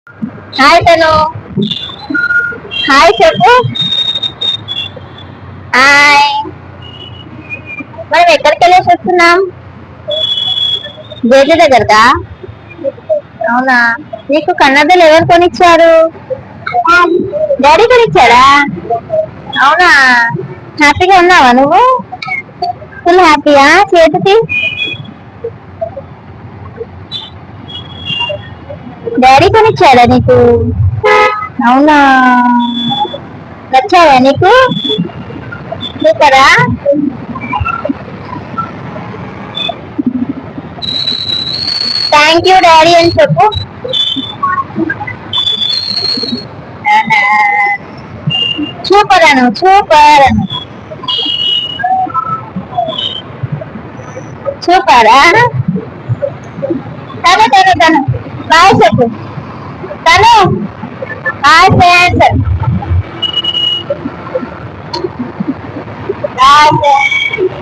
Hi తను. Hi చెప్పు. Hi. మనం ఎక్కడికి వెళ్ళేసి వస్తున్నాం? జేజే దగ్గరకా? అవునా, నీకు కన్నద్దలు ఎవరు కొనిచ్చారు? డాడీ కొనిచ్చాడా? అవునా, హ్యాపీగా ఉన్నావా నువ్వు? ఫుల్ హ్యాపీయా? చేతికి డాడీ కొనిచ్చాడా నీకు? అవునా, నచ్చాయా నీకు? సూపరా. థ్యాంక్ యూ డాడీ అని చెప్పు. సూపర్ అను, సూపర్ అను. సూపరా. తను బాయ్ చెప్పు. తను హాయ్ ఫ్రెండ్స్. Hi friends.